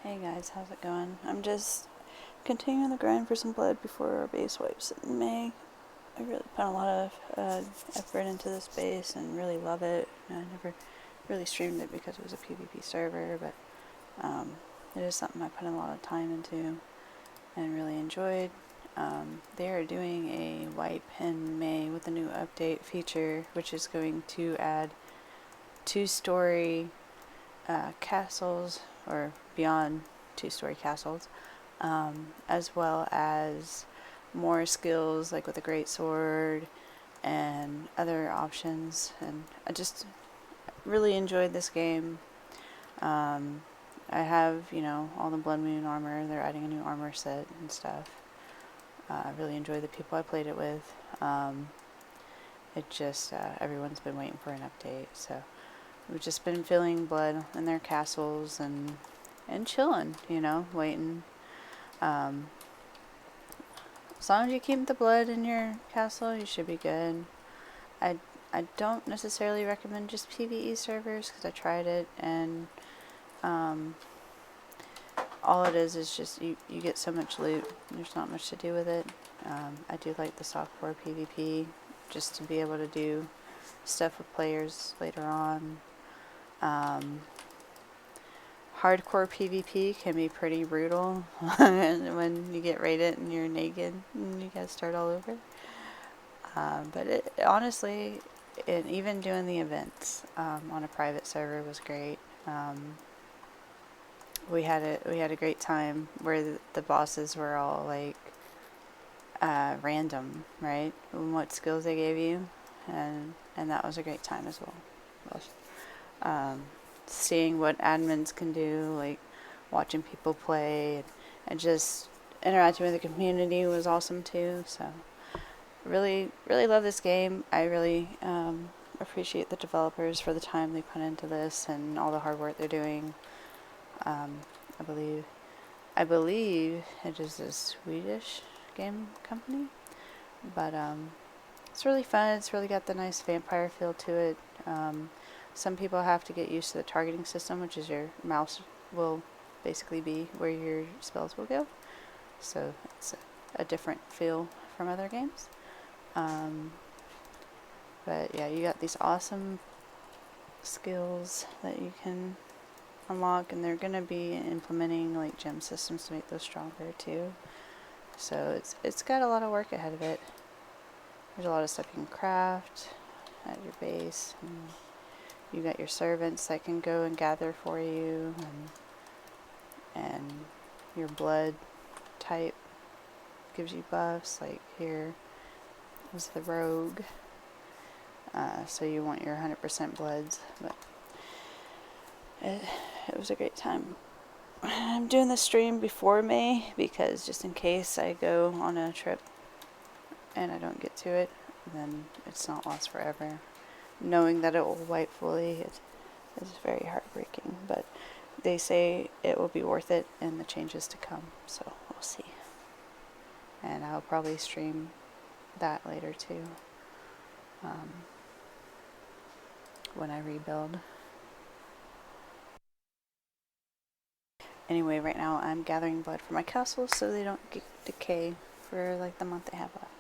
Hey guys, how's it going? I'm just continuing the grind for some blood before our base wipes in May. I really put a lot of effort into this base and really love it. I never really streamed it because it was a PvP server, but it is something I put a lot of time into and really enjoyed. They are doing a wipe in May with a new update feature, which is going to add 2-story castles, or beyond 2-story castles, as well as more skills like with a great sword and other options. And I just really enjoyed this game. I have, all the Blood Moon armor. They're adding a new armor set and stuff. I really enjoy the people I played it with. It just, everyone's been waiting for an update, so we've just been filling blood in their castles and chilling, waiting. As long as you keep the blood in your castle, you should be good. I I don't necessarily recommend just PvE servers because I tried it, and all it is just you get so much loot. There's not much to do with it. I do like the softcore PvP just to be able to do stuff with players later on. Hardcore PvP can be pretty brutal when you get raided and you're naked and you gotta start all over. But it honestly, and even doing the events on a private server was great. We had a great time where the bosses were all like random, right? And what skills they gave you, and that was a great time as well. Seeing what admins can do, like watching people play, and just interacting with the community was awesome too. So really, really love this game. I really appreciate the developers for the time they put into this and all the hard work they're doing. I believe it is a Swedish game company, but it's really fun. It's really got the nice vampire feel to it. Some people have to get used to the targeting system, which is your mouse will basically be where your spells will go. So it's a different feel from other games. But yeah, you got these awesome skills that you can unlock, and they're going to be implementing like gem systems to make those stronger too. So it's got a lot of work ahead of it. There's a lot of stuff you can craft at your base. And you got your servants that can go and gather for you, and your blood type gives you buffs. Like here was the rogue. So you want your 100% bloods, but it was a great time. I'm doing the stream before May because just in case I go on a trip and I don't get to it, then it's not lost forever. Knowing that it will wipe fully is very heartbreaking, but they say it will be worth it in the changes to come, so we'll see. And I'll probably stream that later too, when I rebuild. Anyway, right now I'm gathering blood for my castle so they don't decay for like the month they have left.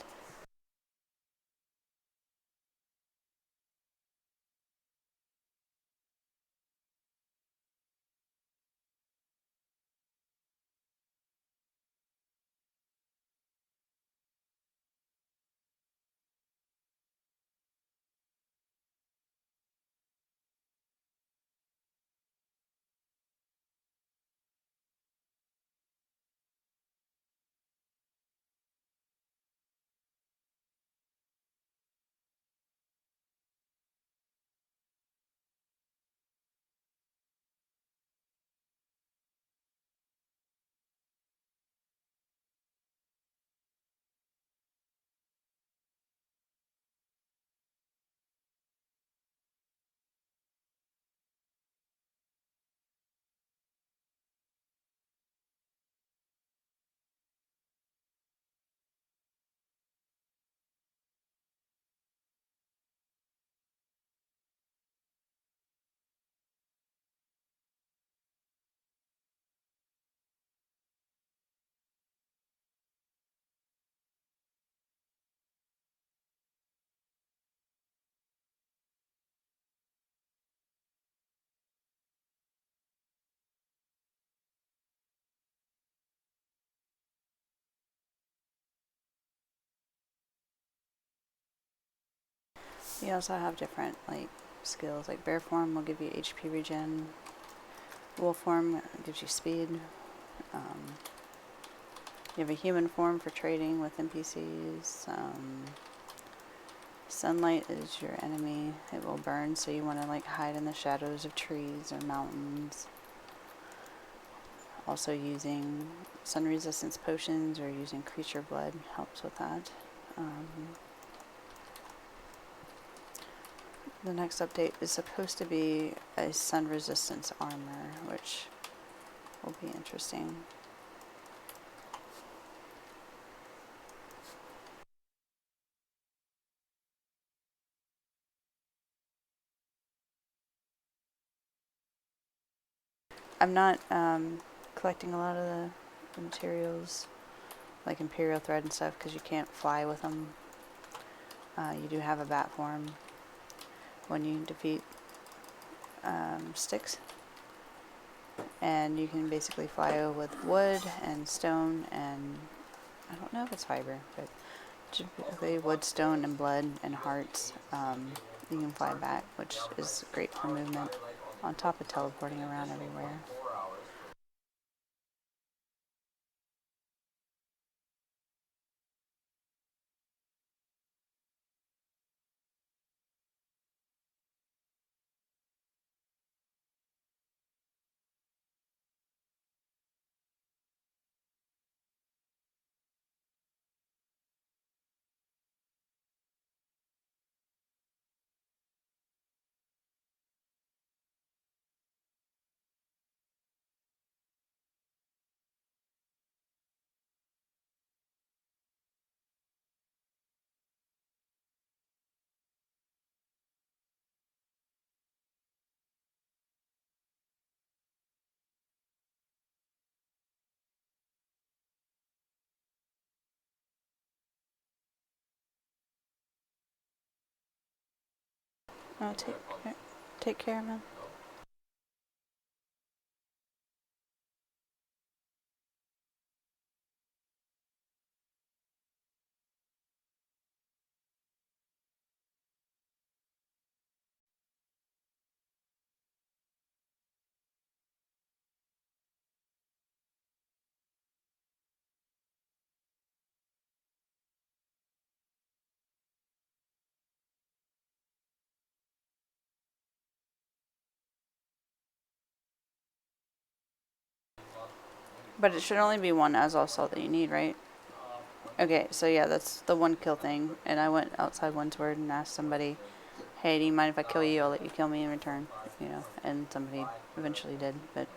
You also have different like skills. Like bear form will give you HP regen. Wolf form gives you speed. You have a human form for trading with NPCs. Sunlight is your enemy. It will burn, so you want to like hide in the shadows of trees or mountains. Also using sun resistance potions or using creature blood helps with that. The next update is supposed to be a sun resistance armor, which will be interesting. I'm not collecting a lot of the materials, like Imperial Thread and stuff, because you can't fly with them. You do have a bat form when you defeat Styx. And you can basically fly with wood and stone and, I don't know if it's fiber, but typically wood, stone, and blood and hearts. You can fly back, which is great for movement, on top of teleporting around everywhere. Oh, take care, man. But it should only be one Azal salt that you need, right? Okay, so yeah, that's the one kill thing. And I went outside Windsward and asked somebody, hey, do you mind if I kill you? I'll let you kill me in return. You know, and somebody eventually did. But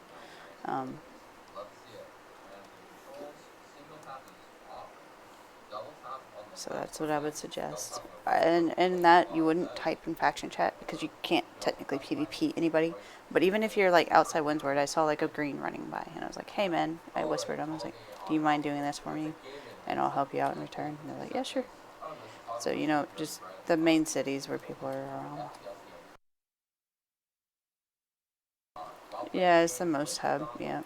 so that's what I would suggest. And that you wouldn't type in faction chat because you can't technically PvP anybody. But even if you're like outside Windsward, I saw like a green running by, and I was like, "Hey man," I whispered him. I was like, "Do you mind doing this for me? And I'll help you out in return." And they're like, "Yeah, sure." So you know, just the main cities where people are around. Yeah, it's the most hub. Yeah,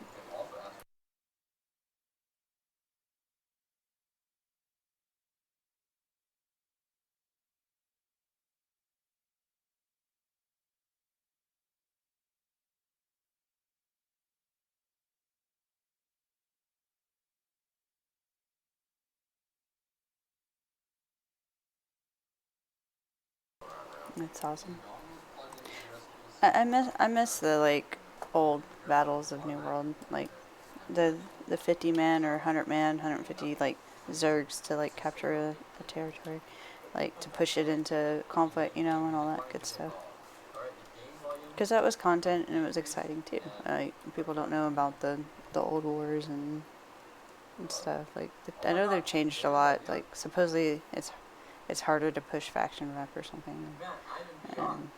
it's awesome. I miss the like old battles of New World, like the 50 man or 100 man, 150 like zergs to like capture a territory, like to push it into conflict, you know, and all that good stuff. Because that was content and it was exciting too. People don't know about the old wars and stuff. Like I know they've changed a lot. Like supposedly it's harder to push faction rep or something. And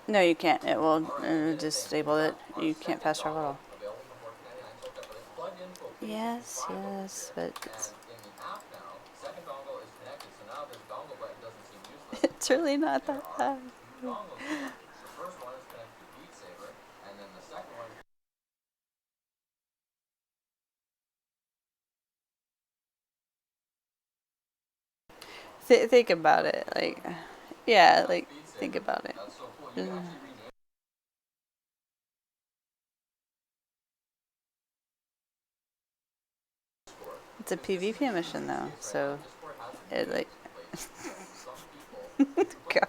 no, you can't. It will disable it. You can't fast travel at all. Yes, yes, but it's really not that bad. Think about it, like, yeah, like, think about it. Mm. It's a PvP mission though, so it like. God.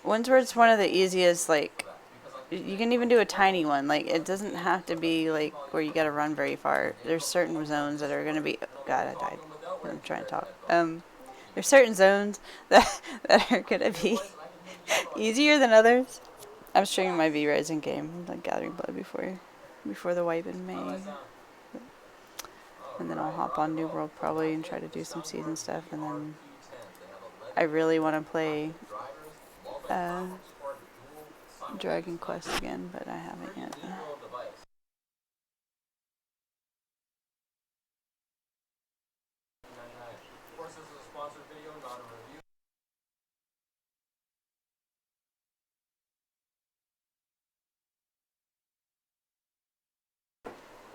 Windsword's one of the easiest, like, you can even do a tiny one. Like, it doesn't have to be, like, where you gotta run very far. There's certain zones that are gonna be, oh, God, I died. I'm trying to talk. There's certain zones that are gonna be easier than others. I'm streaming my V Rising game, like Gathering Blood before the wipe in May. And then I'll hop on New World probably and try to do some season stuff. And then I really want to play uh, Dragon Quest again, but I haven't yet.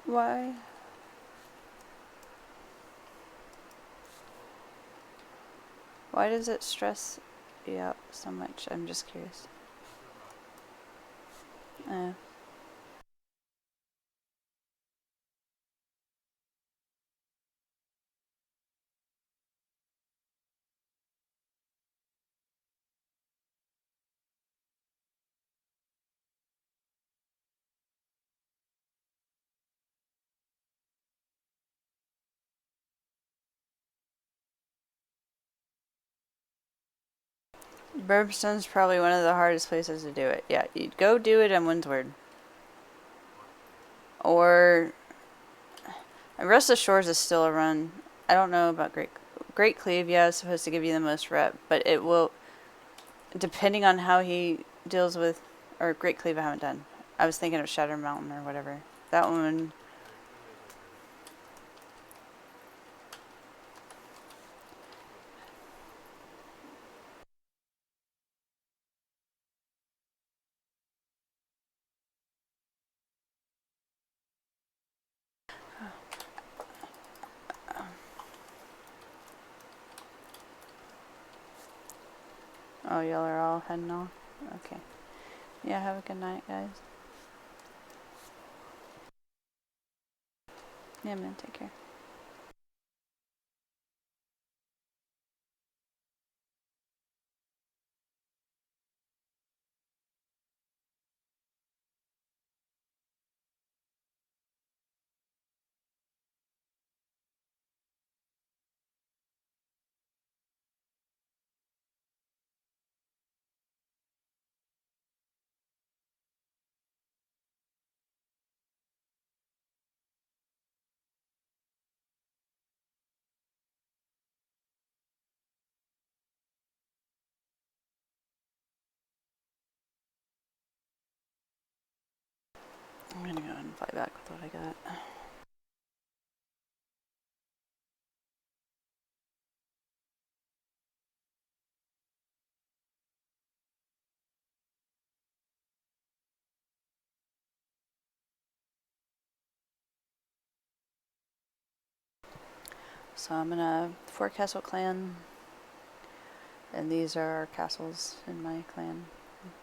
Why? Why does it stress you out so much? I'm just curious. Uh, Burbstone's probably one of the hardest places to do it. Yeah, you'd go do it in Windsward. Or Rest of Shores is still a run. I don't know about Great Cleave. Yeah, it's supposed to give you the most rep, but it will, depending on how he deals with, or Great Cleave I haven't done. I was thinking of Shadow Mountain or whatever. That one. Oh, y'all are all heading off? Okay. Yeah, have a good night, guys. Yeah, man, take care. I'm gonna go ahead and fly back with what I got. So I'm gonna Fort Castle clan, and these are our castles in my clan.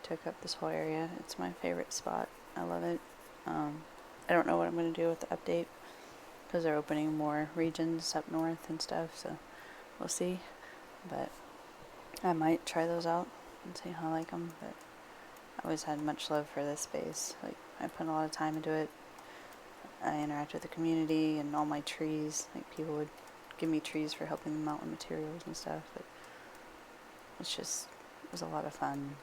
Took up this whole area. It's my favorite spot. I love it. I don't know what I'm gonna do with the update because they're opening more regions up north and stuff. So we'll see. But I might try those out and see how I like them. But I always had much love for this space. Like, I put a lot of time into it. I interact with the community and all my trees. Like, people would give me trees for helping them out with materials and stuff. But it was a lot of fun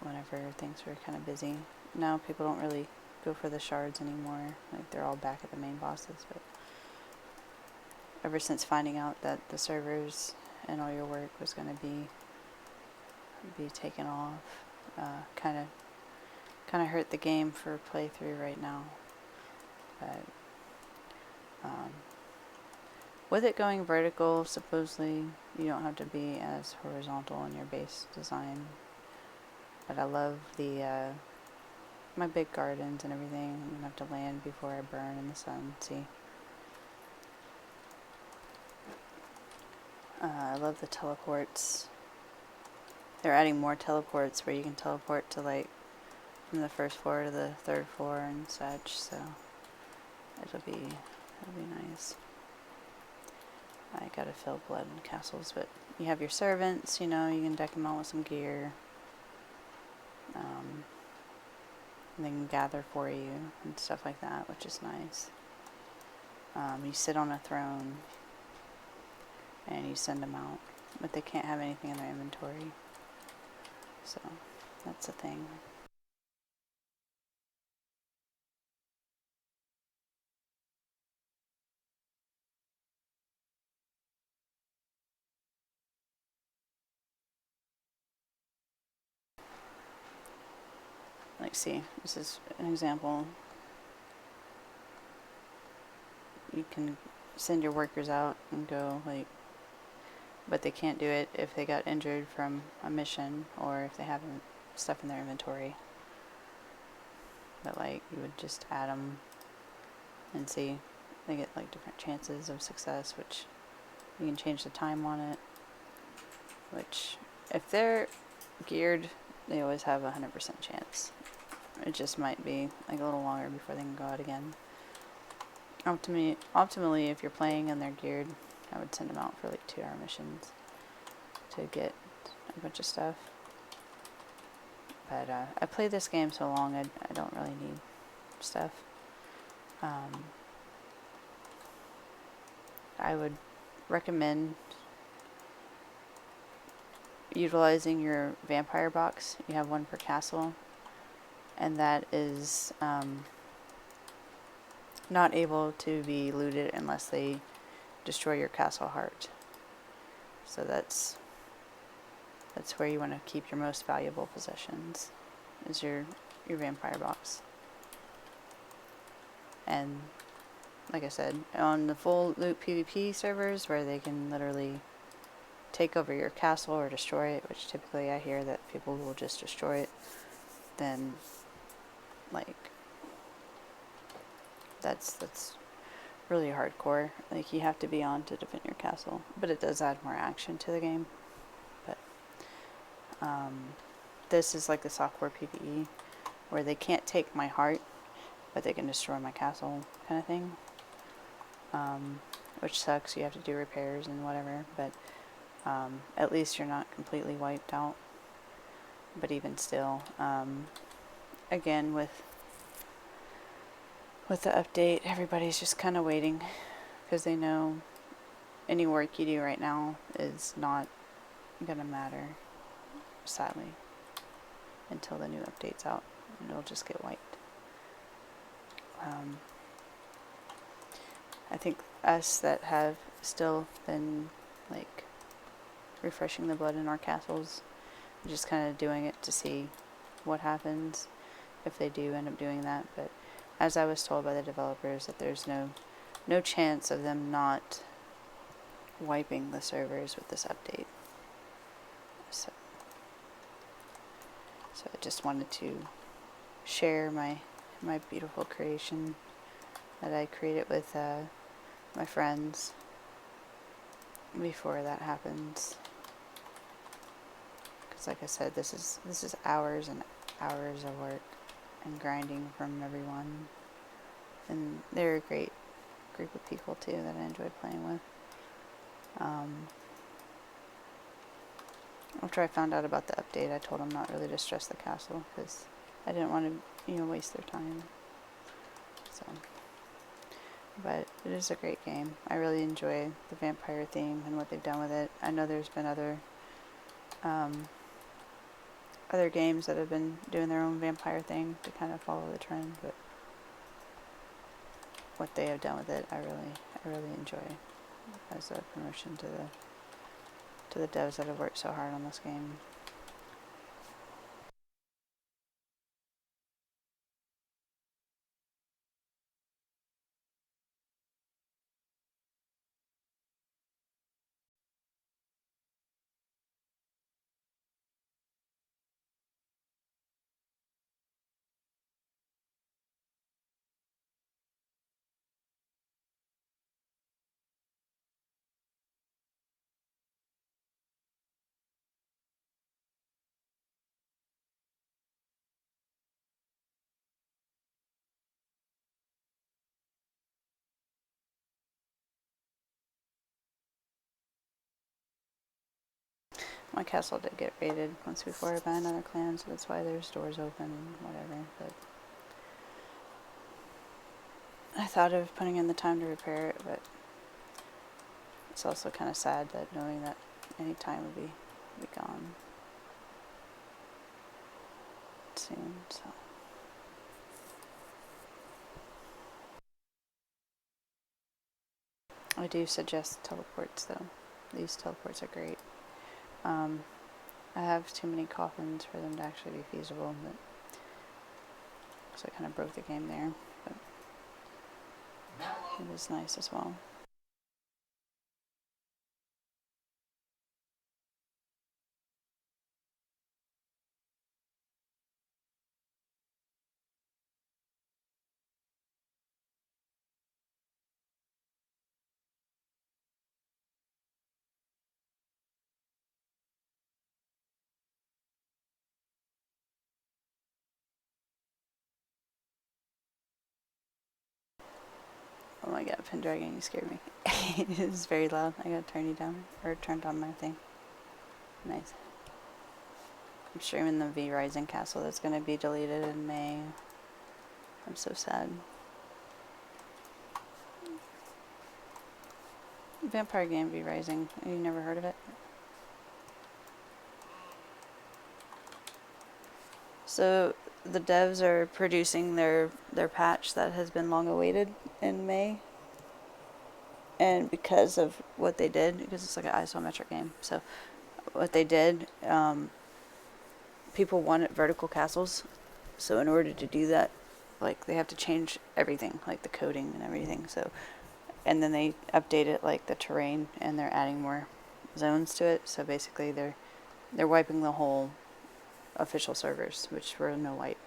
whenever things were kind of busy. Now people don't really go for the shards anymore. Like, they're all back at the main bosses, but ever since finding out that the servers and all your work was going to be taken off, kind of hurt the game for playthrough right now. But with it going vertical, supposedly you don't have to be as horizontal in your base design. But I love the my big gardens and everything. I'm gonna have to land before I burn in the sun. See, I love the teleports. They're adding more teleports where you can teleport to, like, from the first floor to the third floor and such. So it'll be nice. I gotta fill blood in castles, but you have your servants. You know, you can deck them out with some gear. And they can gather for you and stuff like that, which is nice. You sit on a throne and you send them out, but they can't have anything in their inventory. So that's a thing. Like, see, this is an example. You can send your workers out and go, like, but they can't do it if they got injured from a mission or if they have stuff in their inventory. But, like, you would just add them and see. They get, like, different chances of success, which you can change the time on it. Which, if they're geared, they always have a 100% chance. It just might be, like, a little longer before they can go out again. Optimally, if you're playing and they're geared, I would send them out for, like, 2-hour missions to get a bunch of stuff. But I played this game so long, I don't really need stuff. I would recommend utilizing your vampire box. You have one per castle, and that is not able to be looted unless they destroy your castle heart. So that's where you want to keep your most valuable possessions, is your vampire box. And like I said, on the full loot PvP servers where they can literally take over your castle or destroy it, which typically I hear that people will just destroy it, then, like, that's really hardcore. Like, you have to be on to defend your castle, but it does add more action to the game. But this is like the software PvE where they can't take my heart, but they can destroy my castle, kind of thing. Which sucks. You have to do repairs and whatever, but at least you're not completely wiped out. But even still, again, with the update, everybody's just kind of waiting because they know any work you do right now is not gonna matter, sadly, until the new update's out, and it'll just get wiped. I think us that have still been, like, refreshing the blood in our castles, just kind of doing it to see what happens if they do end up doing that. But as I was told by the developers, that there's no chance of them not wiping the servers with this update. So I just wanted to share my beautiful creation that I created with my friends before that happens. Because, like I said, this is hours and hours of work and grinding from everyone, and they're a great group of people too that I enjoy playing with. After I found out about the update, I told them not really to stress the castle because I didn't want to, waste their time. So, but it is a great game. I really enjoy the vampire theme and what they've done with it. I know there's been other games that have been doing their own vampire thing to kind of follow the trend, but what they have done with it, I really enjoy as a promotion to the devs that have worked so hard on this game. My castle did get raided once before by another clan, so that's why there's doors open and whatever, but I thought of putting in the time to repair it, but it's also kind of sad that knowing that any time would be gone soon, so. I do suggest teleports though. These teleports are great. I have too many coffins for them to actually be feasible, but so I kind of broke the game there, but it is nice as well. Oh my god, Pendragon, you scared me. It was very loud. I gotta turn you down, or turned on my thing. Nice. I'm streaming the V Rising Castle that's gonna be deleted in May. I'm so sad. Vampire game V Rising. You never heard of it? So the devs are producing their patch that has been long awaited in May. And because of what they did, because it's like an isometric game, so what they did, people wanted vertical castles, so in order to do that, like they have to change everything, like the coding and everything. So, and then they updated like the terrain, and they're adding more zones to it. So basically, they're wiping the whole official servers, which were no wipe.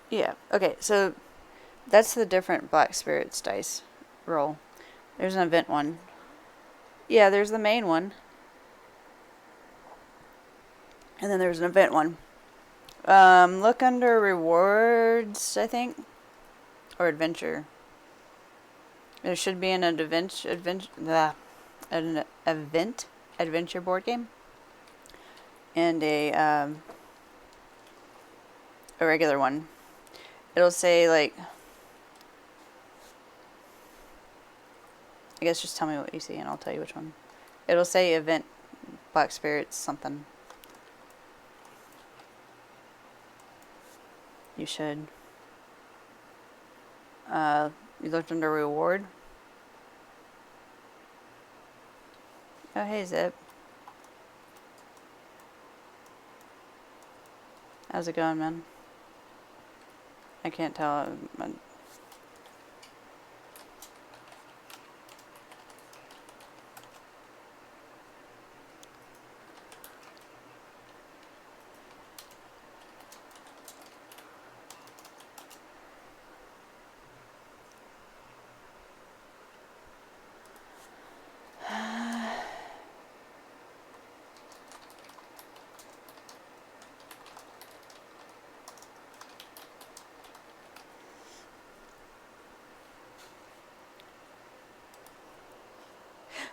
Yeah. Okay. So that's the different Black Spirits dice roll. There's an event one. Yeah, there's the main one. And then there's an event one. Look under rewards, I think. Or adventure. There should be an event adventure board game. And a regular one. It'll say like, I guess just tell me what you see and I'll tell you which one. It'll say event Black Spirits something. You should. You looked under reward. Oh, hey Zip. How's it going, man? I can't tell.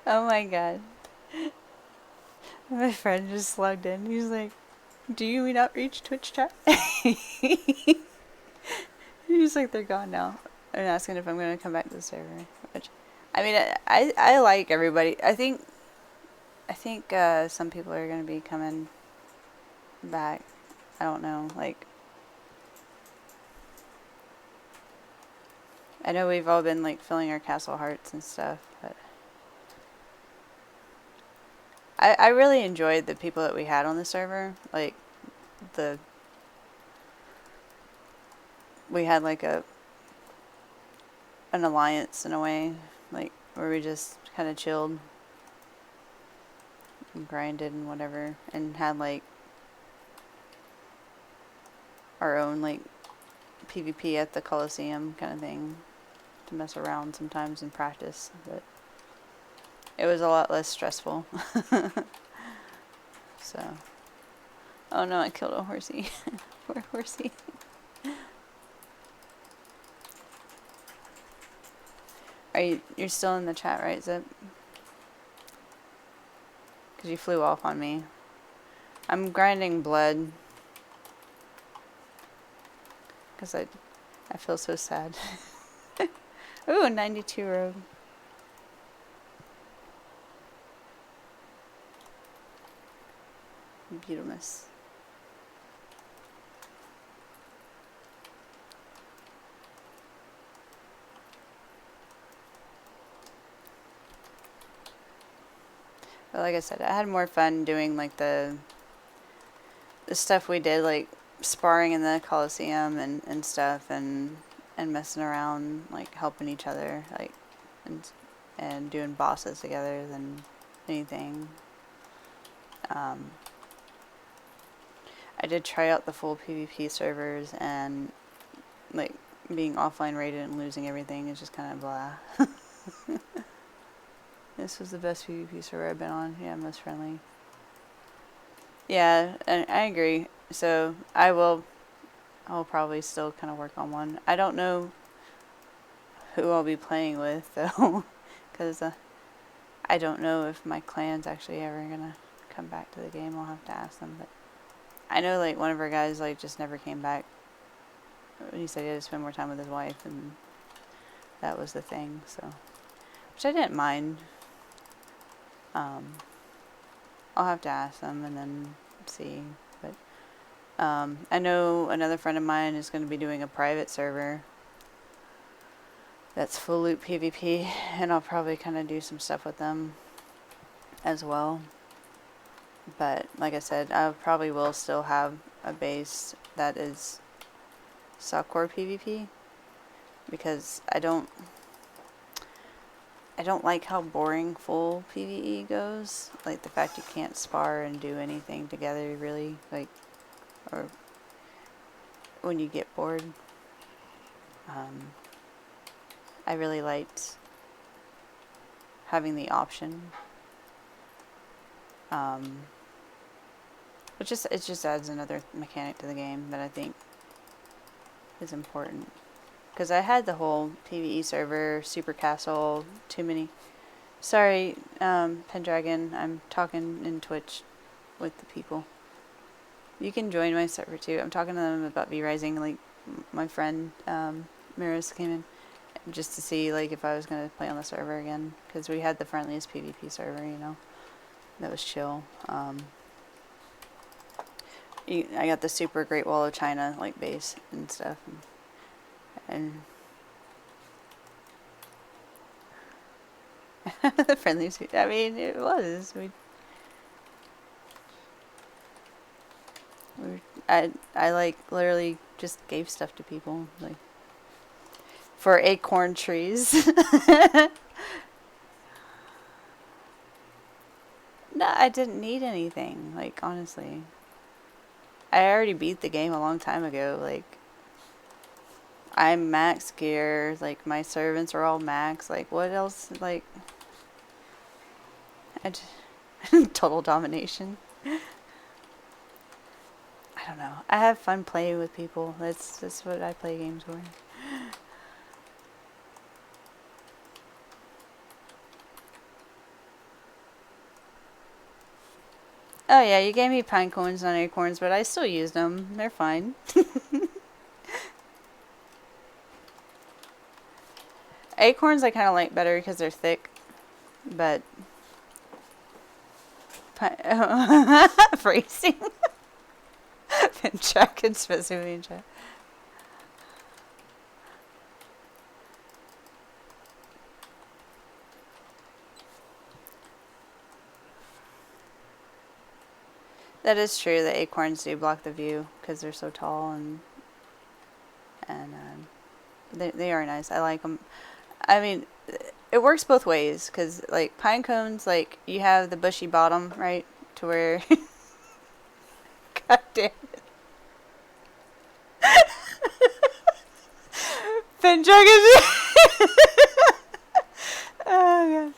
Oh my god. My friend just logged in. He's like, "Do you not reach Twitch chat?" He's like, "They're gone now." And asking if I'm going to come back to the server. Which, I mean, I like everybody. I think some people are going to be coming back. I don't know. Like, I know we've all been like filling our castle hearts and stuff, but I really enjoyed the people that we had on the server. Like, we had like an alliance in a way, like where we just kind of chilled and grinded and whatever, and had like our own like PvP at the Coliseum kind of thing to mess around sometimes and practice, but it was a lot less stressful. So, oh no, I killed a horsey. Poor horsey. You're still in the chat, right, Zip? Because you flew off on me. I'm grinding blood. Because I feel so sad. Ooh, 92 rogue. Beautimus. But like I said, I had more fun doing like the stuff we did, like sparring in the Coliseum and stuff, and messing around, like helping each other, like and doing bosses together than anything. I did try out the full PvP servers, and like being offline rated and losing everything is just kind of blah. This was the best PvP server I've been on. Yeah, most friendly. Yeah, and I agree. So I'll probably still kind of work on one. I don't know who I'll be playing with though, because I don't know if my clan's actually ever gonna come back to the game. I'll have to ask them. But I know like one of our guys like just never came back. He said he had to spend more time with his wife, and that was the thing. So, which I didn't mind. I'll have to ask them and then see. But I know another friend of mine is going to be doing a private server that's full loot PvP, and I'll probably kind of do some stuff with them as well. But like I said, I probably will still have a base that is softcore PvP, because I don't like how boring full PvE goes. Like the fact you can't spar and do anything together really, like, or when you get bored. I really liked having the option. It just adds another mechanic to the game that I think is important. Because I had the whole PvE server, Super Castle, too many. Sorry, Pendragon, I'm talking in Twitch with the people. You can join my server too. I'm talking to them about V-Rising. Like, my friend Miris came in just to see like if I was going to play on the server again. Because we had the friendliest PvP server, you know. That was chill. I got the super Great Wall of China like base and stuff. And the friendliest, I mean, it was. I like literally just gave stuff to people, like, for acorn trees. No, I didn't need anything, like, honestly. I already beat the game a long time ago, like, I'm max gear, like, my servants are all max, like, what else, like, total domination. I don't know. I have fun playing with people. That's what I play games for. Oh yeah, you gave me pine cones on acorns, but I still used them. They're fine. Acorns I kind of like better because they're thick, but phrasing. Pinchuck and specifically pinchuck. That is true. The acorns do block the view because they're so tall and they are nice. I like them. I mean, it works both ways because like pine cones, like you have the bushy bottom, right, to where. God damn it. Pinchuck is. Oh god.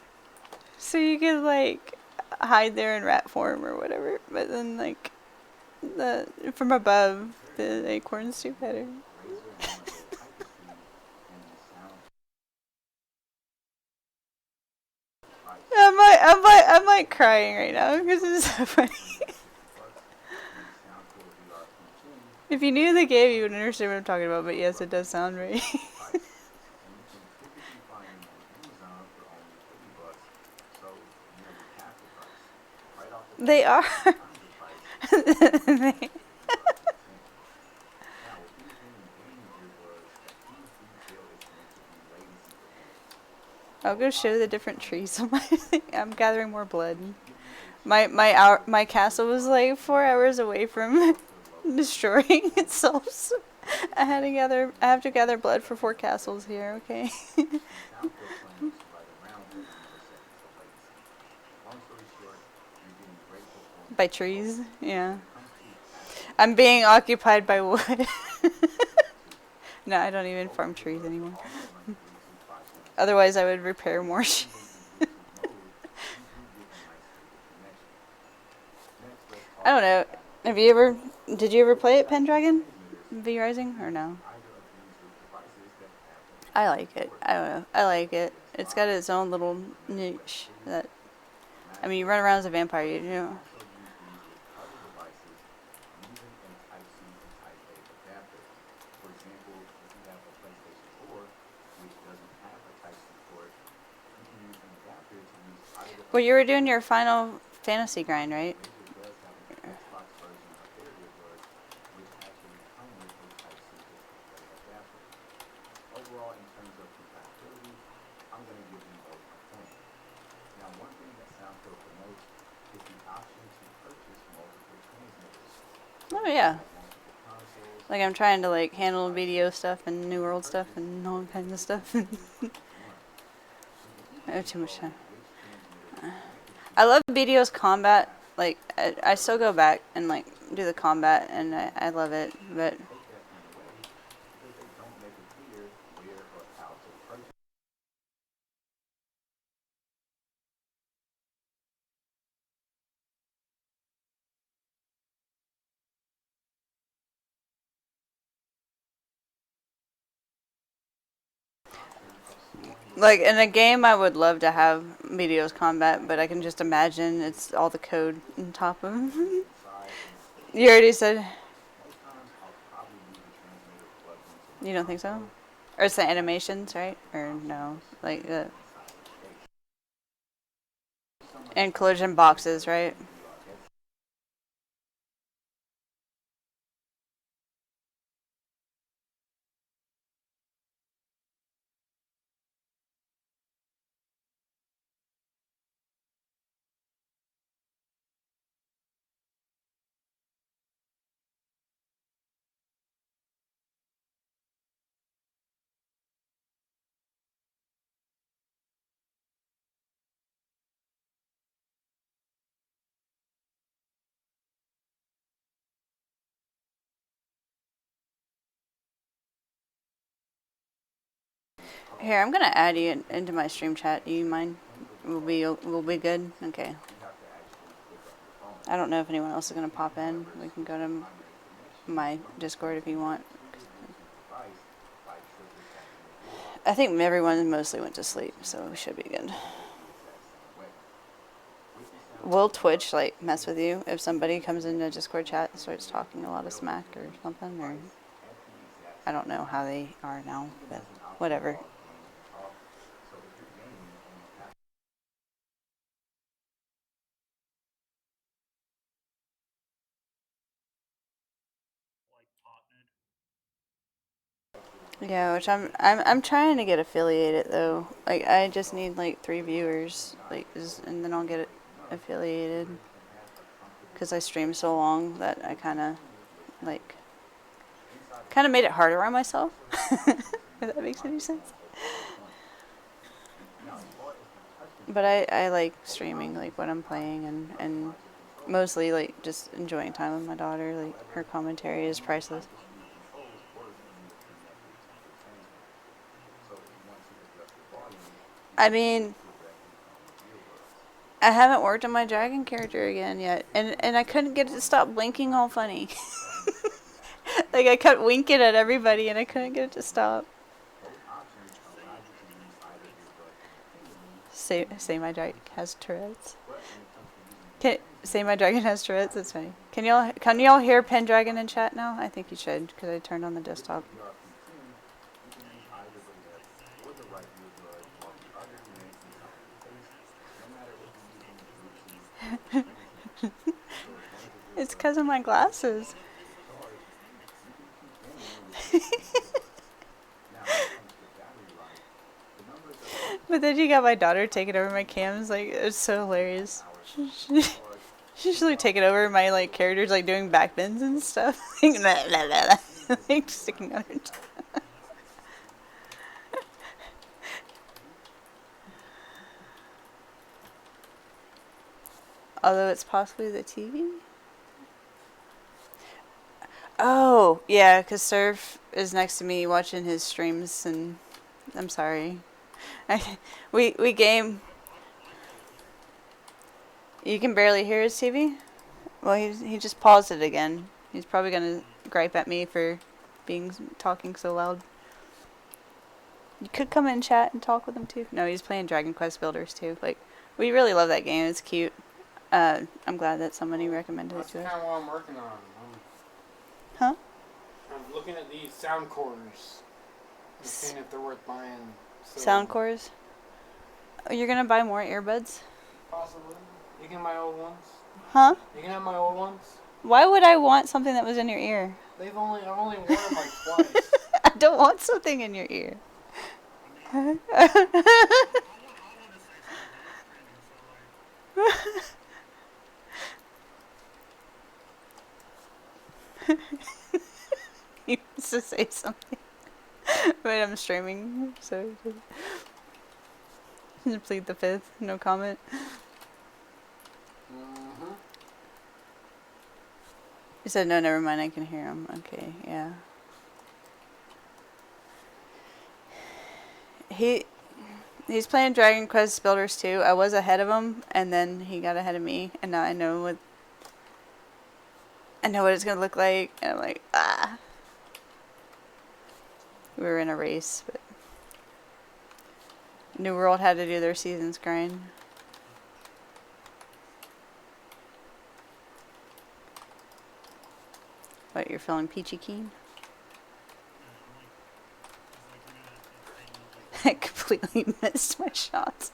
So you could like hide there in rat form or whatever, but then like the from above the acorns do better. I'm like crying right now because it's so funny. If you knew the game, you would understand what I'm talking about. But yes, it does sound right. They are. I'll go show the different trees on my thing. I'm gathering more blood. My castle was like 4 hours away from destroying itself. So I have to gather blood for 4 castles here. Okay. By trees, yeah. I'm being occupied by wood. No, I don't even farm trees anymore. Otherwise, I would repair more shit. I don't know. Did you ever play it, Pendragon? V Rising, or no? I like it. I don't know. I like it. It's got its own little niche that, I mean, you run around as a vampire, you know. Well, you were doing your Final Fantasy grind, right? Oh yeah. Like I'm trying to like handle video stuff and New World stuff and all kinds of stuff. I have too much time. I love BDO's combat. Like I still go back and like do the combat and I love it. But like in a game, I would love to have BDO's combat, but I can just imagine it's all the code on top of. You already said. You don't think so? Or it's the animations, right? Or no? Like the. And collision boxes, right? Here, I'm gonna add you into my stream chat. Do you mind? Will be good. Okay. I don't know if anyone else is gonna pop in. We can go to my Discord if you want. I think everyone mostly went to sleep, so we should be good. will Twitch like mess with you if somebody comes into a Discord chat and starts talking a lot of smack or something? Or I don't know how they are now, but whatever. Yeah, which I'm trying to get affiliated though. Like I just need like 3 viewers, like, and then I'll get it affiliated. Because I stream so long that I like kind of made it harder on myself. If that makes any sense. But I like streaming, like what I'm playing, and mostly like just enjoying time with my daughter. Like her commentary is priceless. I mean, I haven't worked on my dragon character again yet, and I couldn't get it to stop blinking all funny. Like I kept winking at everybody, and I couldn't get it to stop. Say my dragon has Tourette's. Say my dragon has Tourette's. That's funny. Can y'all hear Pendragon in chat now? I think you should because I turned on the desktop. It's because of my glasses. But then you got my daughter taking over my cams. Like it's so hilarious. She's like taking over my like characters, like doing backbends and stuff. Like sticking on her. Although it's possibly the TV. Oh yeah, because Surf is next to me watching his streams, and I'm sorry. We game. You can barely hear his TV. Well, he just paused it again. He's probably gonna gripe at me for talking so loud. You could come in chat and talk with him too. No, he's playing Dragon Quest Builders too. Like, we really love that game. It's cute. I'm glad that somebody recommended it to us. That's kind of what I'm working on. Huh? I'm looking at these sound cores and seeing if they're worth buying. So Sound cores? Oh, you're gonna buy more earbuds? Possibly. You can have my old ones. Huh? You can have my old ones. Why would I want something that was in your ear? I've only worn them like twice. I don't want something in your ear. He wants to say something. Wait, I'm streaming, so plead the fifth. No comment. Mm-hmm. He said, no, never mind, I can hear him. Okay, yeah. He's playing Dragon Quest Builders 2. I was ahead of him, and then he got ahead of me, and now I know what it's gonna look like, and I'm like, ah. We were in a race, but New World had to do their seasons grind. What, you're feeling peachy keen? I completely missed my shots.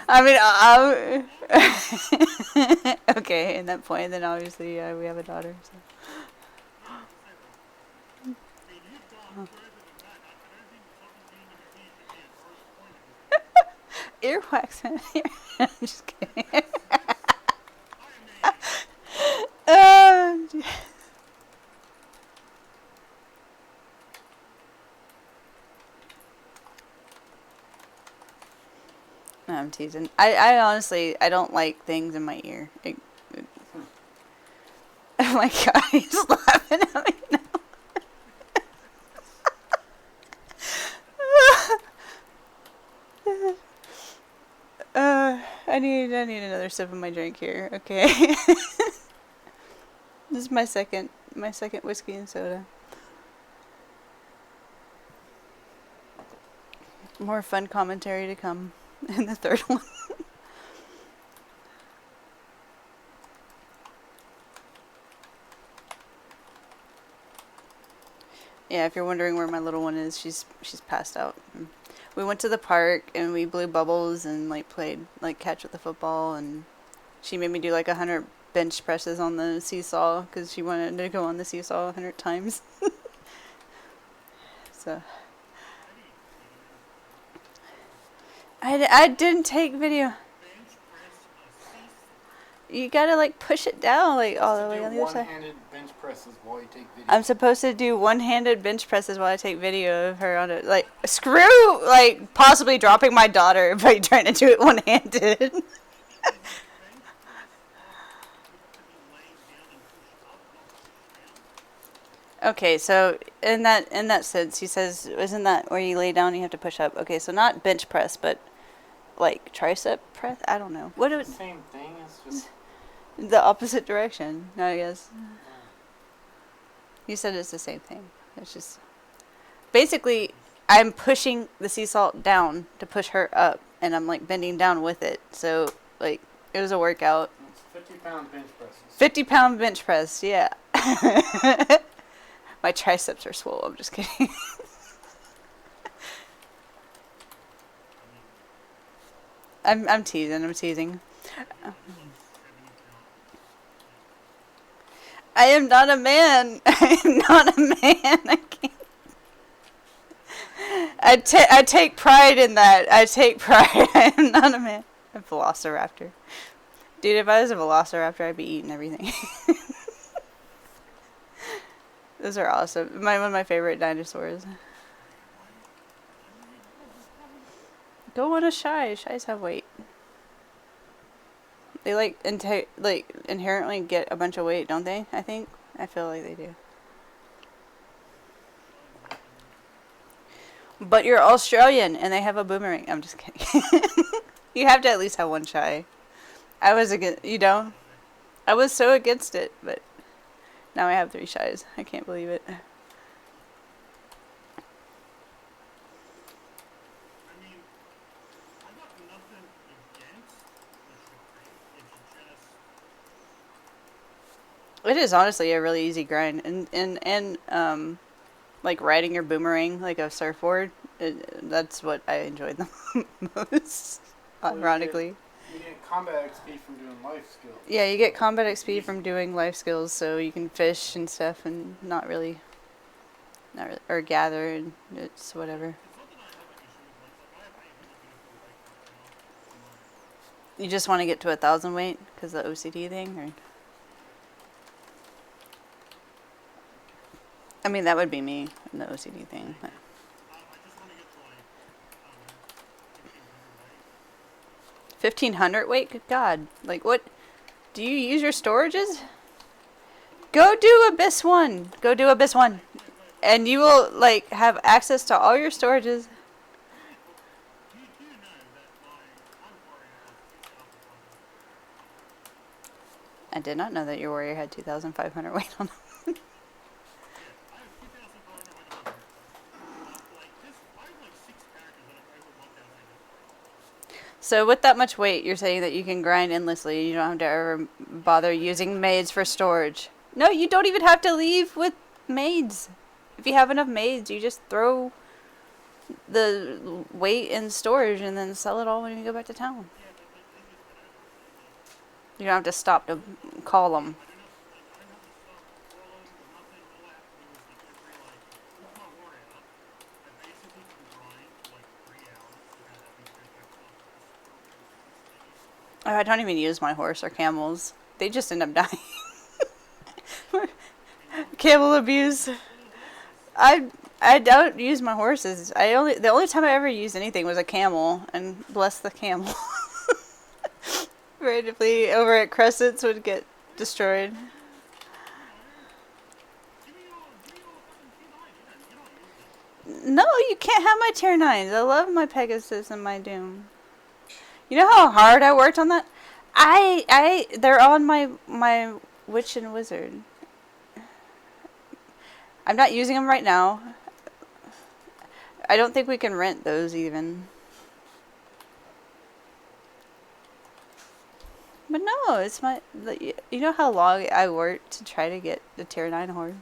I mean, okay, in that point, then obviously, we have a daughter. So. Earwax, man. I'm just kidding. No, I'm teasing. I honestly, I don't like things in my ear. Oh my god, he's laughing at me now. I need another sip of my drink here. Okay. This is my second whiskey and soda. More fun commentary to come in the third one. Yeah, if you're wondering where my little one is, she's passed out. We went to the park and we blew bubbles and like played like catch with the football, and she made me do like 100 bench presses on the seesaw because she wanted to go on the seesaw 100 times. So I didn't take video. You gotta like push it down like all the way on the other side. One-handed bench presses while you take video. I'm supposed to do one-handed bench presses while I take video of her on it. Like, screw, like, possibly dropping my daughter by trying to do it one-handed. Okay, so in that sense, he says, isn't that where you lay down and you have to push up? Okay, so not bench press, but like tricep press? I don't know. What It's the same thing. It's just the opposite direction, I guess. You said it's the same thing. It's just basically I'm pushing the sea salt down to push her up, and I'm like bending down with it. So like it was a workout. it's 50-pound bench presses. 50-pound bench press, yeah. My triceps are swole. I'm just kidding. I'm teasing. I'm teasing. I am not a man. I am not a man. I can't. I take pride in that. I take pride. I am not a man. A velociraptor. Dude, if I was a velociraptor, I'd be eating everything. Those are awesome. One of my favorite dinosaurs. Go on a shy. Shies have weight. They like inherently get a bunch of weight, don't they? I think. I feel like they do. But you're Australian and they have a boomerang. I'm just kidding. You have to at least have one shy. I was against, I was so against it, but now I have 3 shies. I can't believe it. It is honestly a really easy grind, and like riding your boomerang like a surfboard. That's what I enjoyed the most. Ironically. You get combat XP from doing life skills. Yeah, you get combat XP from doing life skills, so you can fish and stuff, and not really, or gather, and it's whatever. You just want to get to 1,000 weight because the OCD thing, or? I mean, that would be me in the OCD thing. But. 1,500 weight? Good God. Like, what? Do you use your storages? Go do Abyss 1. Go do Abyss 1. And you will, like, have access to all your storages. I did not know that your warrior had 2,500 weight on him. So with that much weight, you're saying that you can grind endlessly. You don't have to ever bother using maids for storage. No, you don't even have to leave with maids. If you have enough maids, you just throw the weight in storage and then sell it all when you go back to town. You don't have to stop to call them. Oh, I don't even use my horse or camels. They just end up dying. Camel abuse. I don't use my horses. The only time I ever used anything was a camel, and bless the camel. Randomly over at Crescents would get destroyed. No, you can't have my tier 9s. I love my Pegasus and my Doom. You know how hard I worked on that? They're on my Witch and Wizard. I'm not using them right now. I don't think we can rent those even. But no, it's my. You know how long I worked to try to get the tier 9 horde?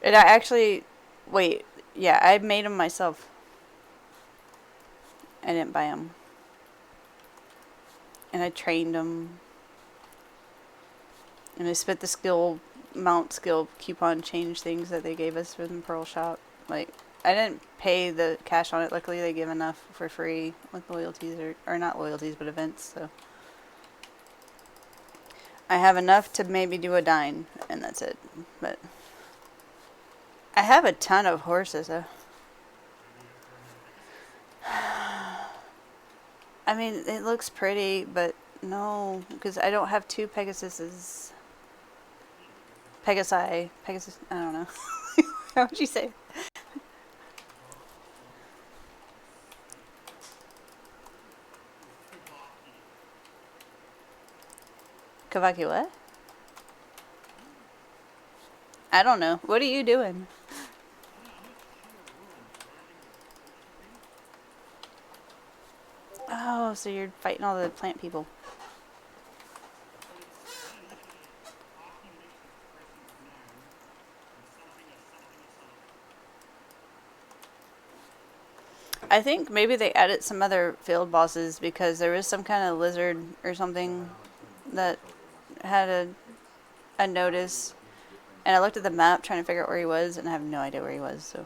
And I actually. Wait. Yeah, I made them myself. I didn't buy them. And I trained them. And I spent the mount skill coupon change things that they gave us from the Pearl Shop. Like, I didn't pay the cash on it. Luckily, they give enough for free with loyalties, or not loyalties, but events, so. I have enough to maybe do a dine, and that's it. But I have a ton of horses, though. I mean, it looks pretty, but no, because I don't have 2 Pegasuses. Pegasus, I don't know. How would you say? Kavaki what? I don't know. What are you doing? Oh, so you're fighting all the plant people. I think maybe they added some other field bosses because there was some kind of lizard or something that had a notice. And I looked at the map trying to figure out where he was, and I have no idea where he was, so.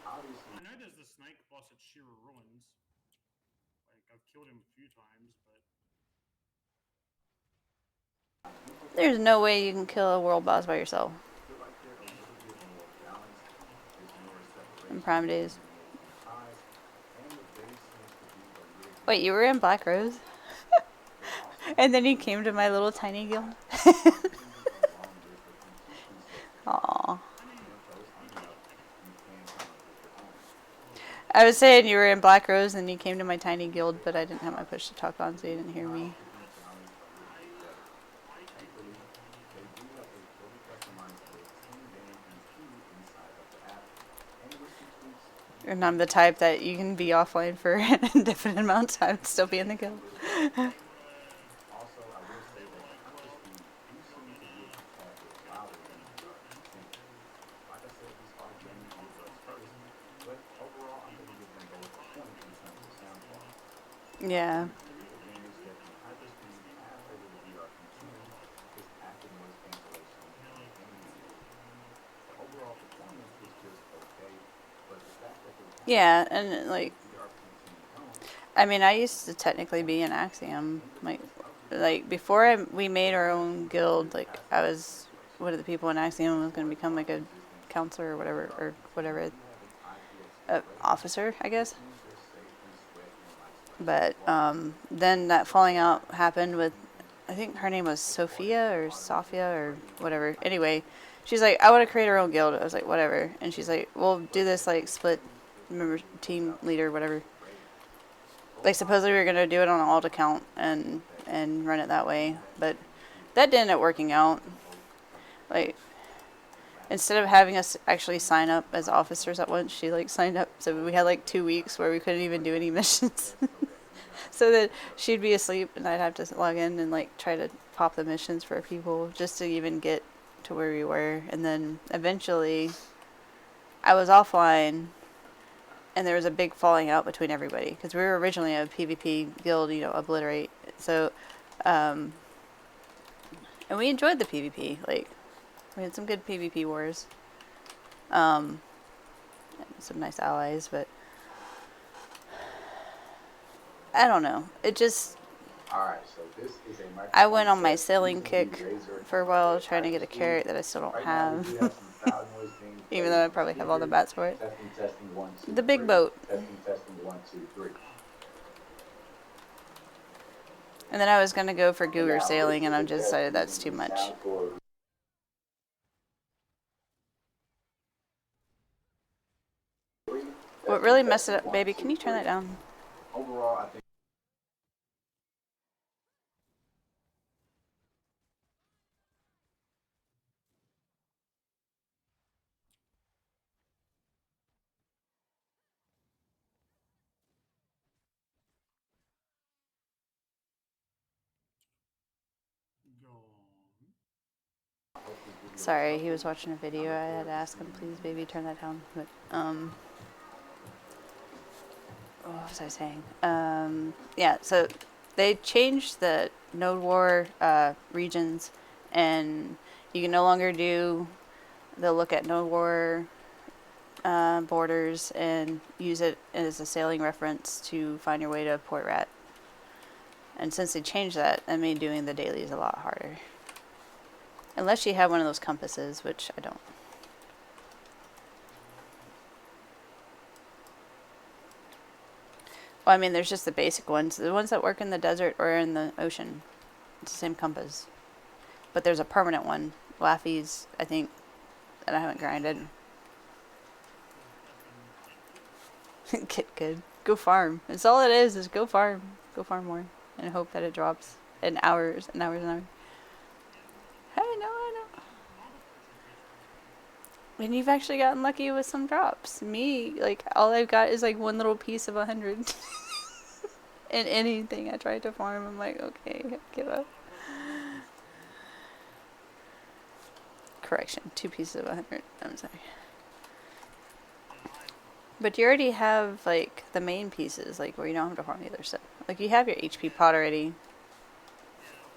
I know there's the snake boss at Shira Ruins. Like, I've killed him a few times, but. There's no way you can kill a world boss by yourself. In Prime Days. Wait, you were in Black Rose? And then you came to my little tiny guild? Aww. I was saying you were in Black Rose and you came to my tiny guild, but I didn't have my push to talk on, so you didn't hear me. And I'm the type that you can be offline for an indefinite amount of time and still be in the guild. Yeah. Yeah, and like, I mean, I used to technically be an Axiom. Like before we made our own guild, like I was one of the people in Axiom was going to become like a counselor or whatever, officer, I guess. But then that falling out happened with, I think her name was Sophia or Sophia or whatever. Anyway, she's like, I want to create our own guild. I was like, whatever. And she's like, we'll do this like split member team leader, whatever. Like supposedly we were gonna do it on an alt account and run it that way, but that didn't end up working out. Like instead of having us actually sign up as officers at once, she like signed up, so we had like 2 weeks where we couldn't even do any missions. So that she'd be asleep and I'd have to log in and like try to pop the missions for people just to even get to where we were. And then eventually I was offline and there was a big falling out between everybody because we were originally a PvP guild, Obliterate. So, and we enjoyed the PvP. Like, we had some good PvP wars. Some nice allies, but I don't know. It just. Alright, so this is a I went on my sailing kick for a while trying to get a carrot that I still don't have. Even though I probably have all the bats for it. Testing, 1, 2, The big boat. Testing, 1, 2, 3. And then I was going to go for Gooer sailing, and I just decided that's too much. What really messed it up, baby, can you turn that down? Overall, I think Sorry, he was watching a video. I had to ask him, please, baby, turn that down. But, what was I saying? Yeah, so they changed the Node War regions, and you can no longer do the look at Node War borders and use it as a sailing reference to find your way to Port Rat. And since they changed that, that made doing the dailies a lot harder. Unless you have one of those compasses, which I don't. Well, I mean, there's just the basic ones. The ones that work in the desert or in the ocean. It's the same compass. But there's a permanent one. Laffy's, I think, that I haven't grinded. Get good. Go farm. It's all it is go farm. Go farm more. And hope that it drops in hours and hours and hours. I know. And you've actually gotten lucky with some drops. Me, like, all I've got is like one little piece of 100. And anything I tried to farm, I'm like, okay, give up. Correction, 2 pieces of 100. I'm sorry. But you already have, like, the main pieces, like, where you don't have to farm the other stuff. Like, you have your HP pot already,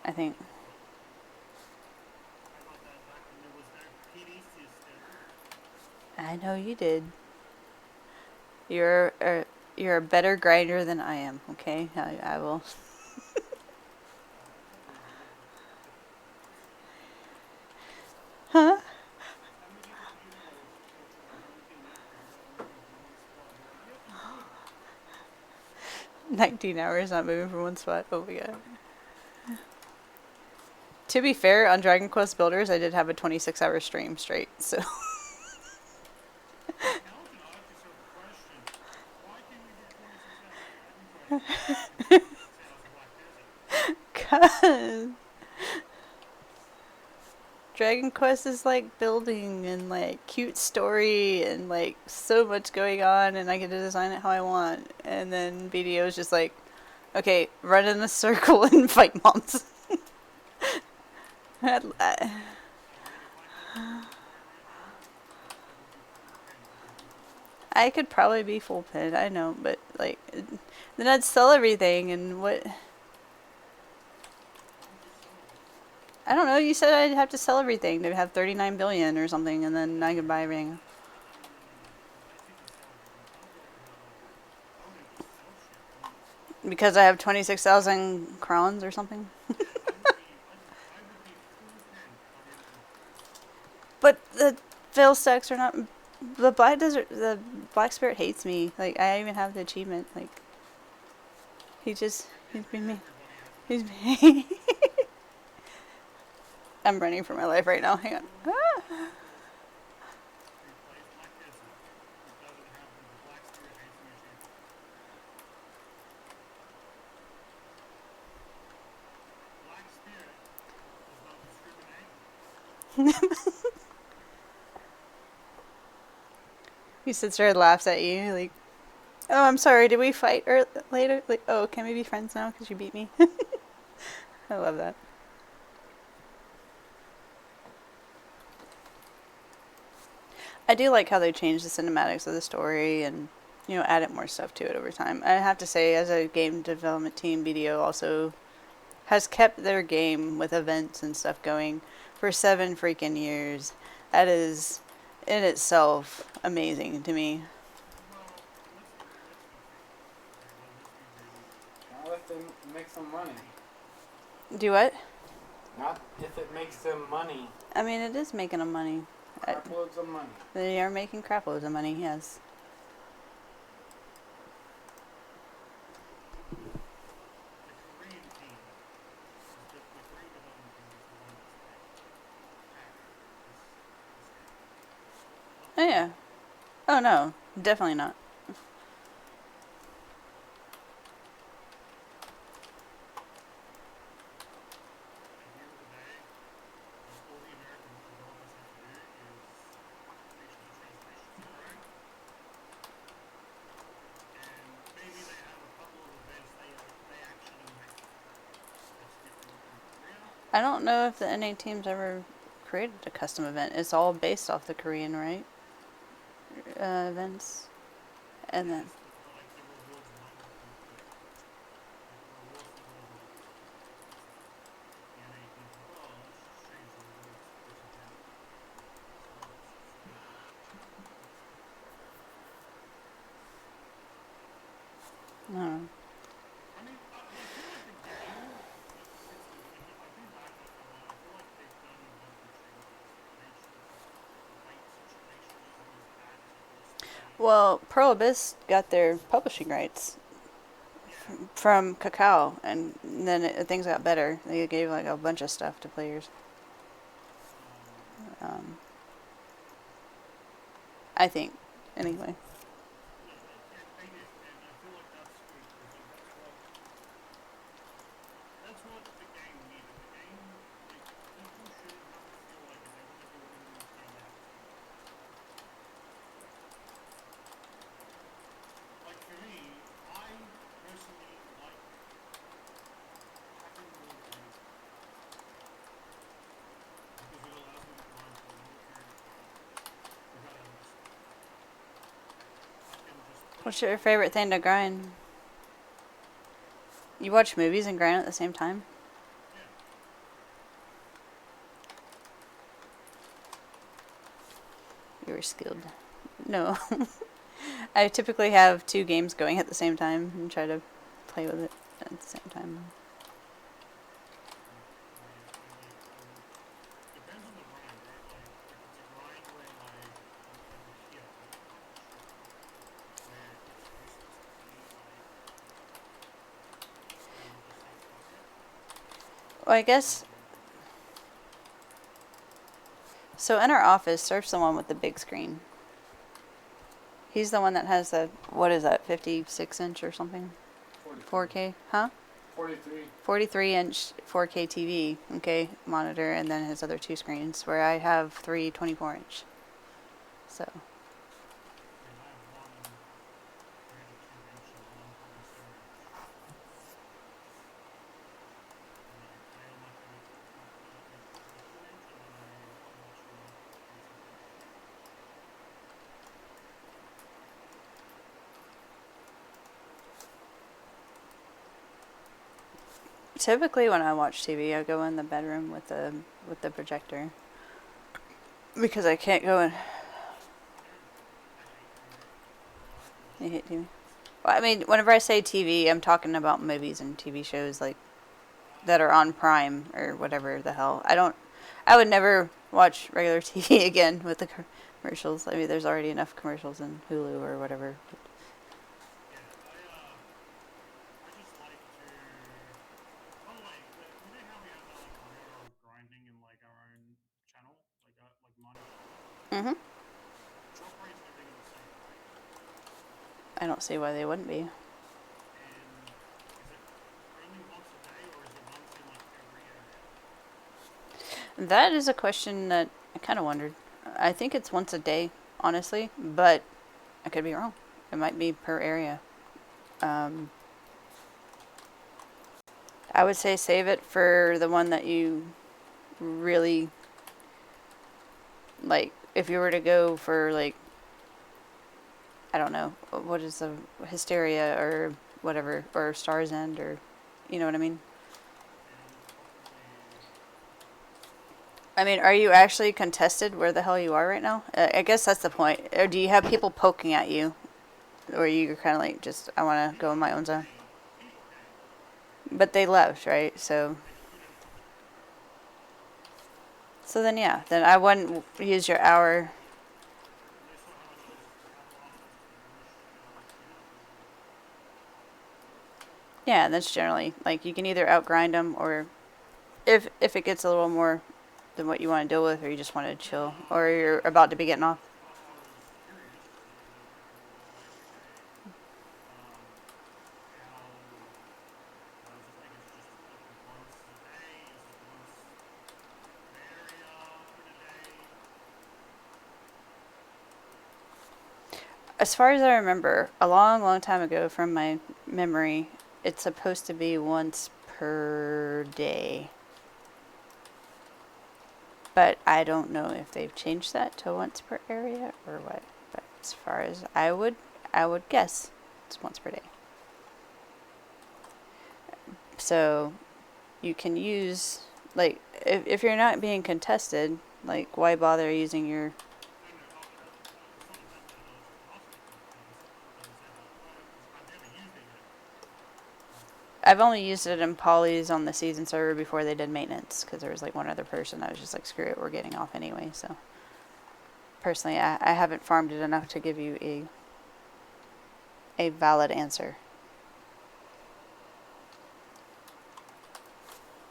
I think. I know you did. You're a better grinder than I am, okay? I will. Huh? 19 hours not moving from one spot. Oh my god. To be fair, on Dragon Quest Builders, I did have a 26-hour stream straight, so. Cause Dragon Quest is like building and like cute story and like so much going on, and I get to design it how I want. And then BDO is just like, okay, run in a circle and fight mobs. I could probably be full pin, I know, but like, then I'd sell everything and what? I don't know, you said I'd have to sell everything to have 39 billion or something, and then I could buy everything. Because I have 26,000 crowns or something? But the fail stacks are not... The Black Spirit hates me. Like, I even have the achievement. Like, he's being me. He's being... I'm running for my life right now. Hang on. Ah! He sits there and laughs at you, like, oh, I'm sorry, did we fight later? Like, oh, can we be friends now because you beat me? I love that. I do like how they changed the cinematics of the story and, you know, added more stuff to it over time. I have to say, as a game development team, BDO also has kept their game with events and stuff going for 7 freaking years. That is, in itself, amazing to me. Not if it makes them money. Do what? Not if it makes them money. I mean, it is making them money. Craploads of money. They are making crap loads of money, yes. Oh, yeah. Oh, no. Definitely not. I don't know if the NA team's ever created a custom event. It's all based off the Korean, right? Events. And then, Like the rewards might not be clear. Like the rewards for whatever it is. And then you think, like, oh, let's just change the rewards for this event. So let's just make it I don't know. I mean, I feel like the game, it's like if I do back up a lot, I feel like they've done a bunch of changes. Like made sure that the fight situation isn't as bad as it used to be. Well, Pearl Abyss got their publishing rights Yeah. from Kakao, and then things got better. They gave like a bunch of stuff to players. Um, I think, anyway. Yeah, they did, and I feel like that's good because like that's what the game needed. The game, like people shouldn't have to feel like if they want to do anything in this game, they have to pay for it. Like for me, I personally like having more grinding because it allows me to grind for a longer period of time without having to stop. I can just play. What's your favorite thing to grind? You watch movies and grind at the same time? Yeah. You were skilled. No. I typically have 2 games going at the same time and try to play with it at the same time. Depends on the grind, right? Like, if it's a grind where, like, like the Kia, like the Pocket Shark, where it's useless to feed, like, so you just say fuck it, Well, I guess, then, so in our office, Surf's the one with the big screen. He's the one that has the, what is that, 56-inch or something? 4K? Huh? 43. 43-inch 4K TV, okay, monitor, and then his other 2 screens, where I have 3 24-inch. So, and I have one 32-inch and one 47-inch. And, like, I own my 32-inch, and then I watch a lot of 47-inch. typically when I watch TV, I go in the bedroom with the projector. Because I can't go in. I hate TV. You hate TV? Well, I mean, whenever I say TV, I'm talking about movies and TV shows like that are on Prime or whatever the hell. I would never watch regular TV again with the commercials. I mean, there's already enough commercials in Hulu or whatever. Yeah, I just like to. By the way, you know how we have that like mirror of grinding in like our own channel, like Monty's channel. Mhm. Drop rates and everything are the same, right? I don't see why they wouldn't be. And is it only once a day, or is it once in like every area? That is a question that I kind of wondered. I think it's once a day, honestly, but I could be wrong. It might be per area. I would say save it for the one that you really like. If you were to go for like, I don't know, what is the Hysteria or whatever, or Star's End, or you know what I mean? And probably. I mean, are you actually contested where the hell you are right now? I guess that's the point. Or do you have people poking at you? Or you're kind of like, just, I want to go in my own zone? People came. But they left, right? So They couldn't come back. then yeah, then I wouldn't use your hour. And they saw how often to diminish the hours as well. Yeah, that's generally, like, you can either outgrind them, or if it gets a little more than what you want to deal with, or you just want to chill, or you're about to be getting off. I was curious because I was like, well, every day, how does it like? Is it just like once a day? Is it once per area in a day? As far as I remember, a long, long time ago from my memory, it's supposed to be once per day. But I don't know if they've changed that to once per area or what. But as far as I would guess it's once per day. So you can use, like, if you're not being contested, like, why bother using your. And it's only been that I was because I've never used it yet. I've only used it in polys on the season server before they did maintenance, because there was like one other person that was just like, screw it, we're getting off anyway. So personally, I haven't farmed it enough to give you a valid answer.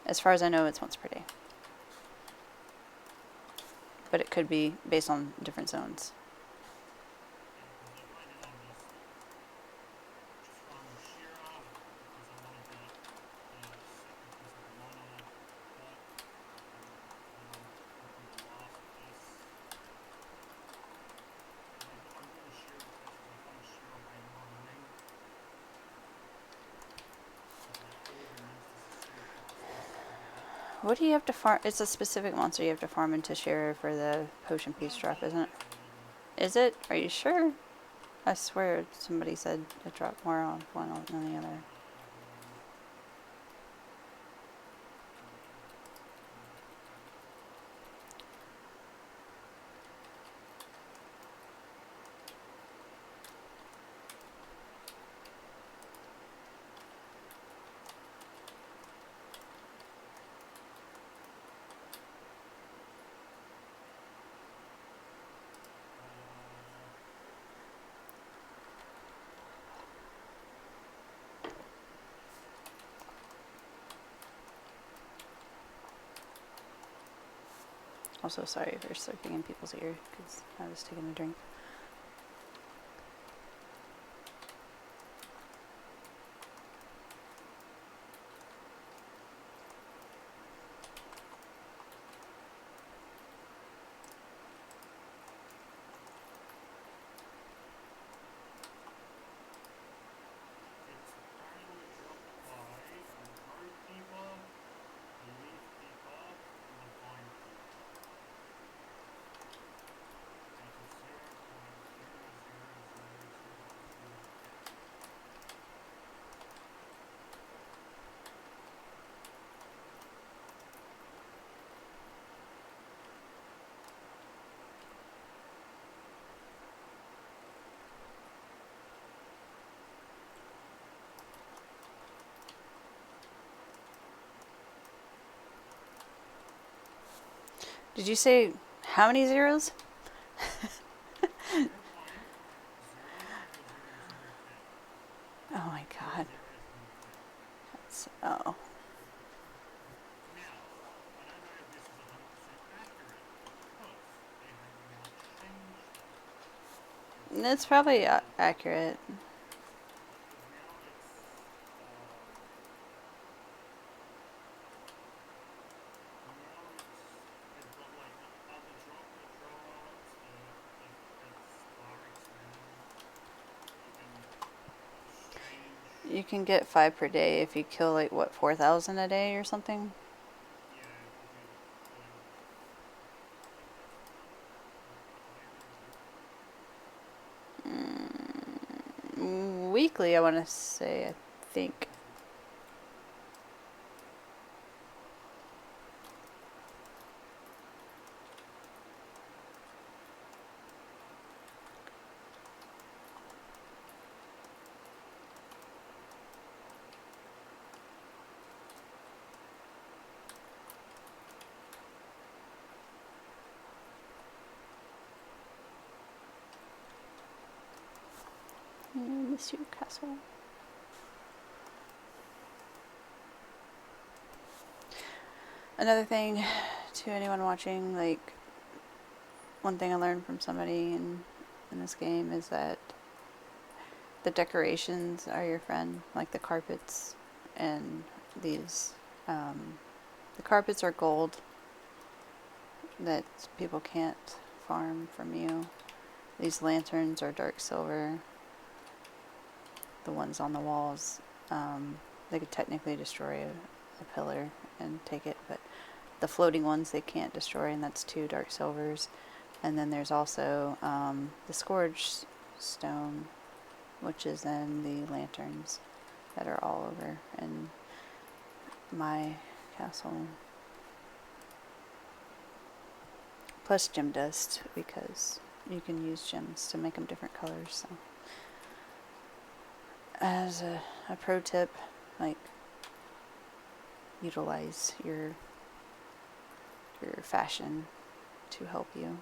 As far as I know, it's once per day. But it could be based on different zones. Because I find it on just from Shira because I wanted that second piece of monolith cut. From the last piece. I'm doing Shira test because I find Shira way more annoying. Older monsters are so expensive to get. What do you have to farm? It's a specific monster you have to farm into Shira for the potion piece drop, isn't it? Is it? Are you sure? I swear somebody said it dropped more on one than the other. Also, sorry for slurping in people's ear because I was taking a drink. It's apparently dropped by the Bird Keeper, the Leaf Keeper, and the Vine Keeper. It's a 0.00000. Did you say how many zeros? 0.0000010. Oh my god. 0 as in 10. That's, oh. Now, I don't know if this is 100% accurate because they have now changed it. That's probably accurate. Because now they've got like the other droplet drops, the star expanders. You can exchange. You can get 5 per day if you kill like what, 4,000 a day or something. Yeah, if you do Weekly, I want to say, I think. Monsieur Castle. Another thing to anyone watching, like, one thing I learned from somebody in this game is that the decorations are your friend, like the carpets and these. The carpets are gold that people can't farm from you. These lanterns are dark silver. The ones on the walls, they could technically destroy a pillar and take it, but the floating ones they can't destroy, and that's 2 dark silvers. And then there's also the Scourge Stone, which is in the lanterns that are all over in my castle. Plus gem dust, because you can use gems to make them different colors. So, as a pro tip, like, utilize your fashion to help you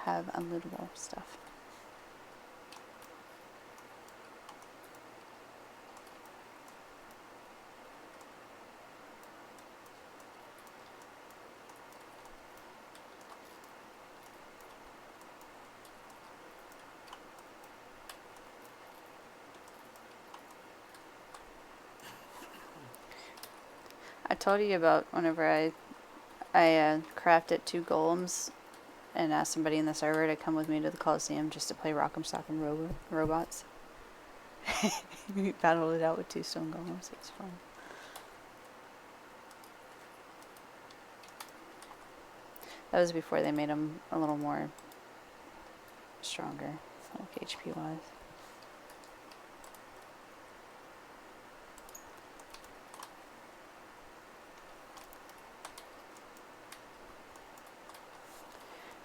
have unlootable stuff. I told you about whenever I crafted 2 golems and asked somebody in the server to come with me to the Coliseum just to play Rock'em Sock'em Robots. We battled it out with 2 stone golems. It was fun. That was before they made them a little more stronger, like HP wise.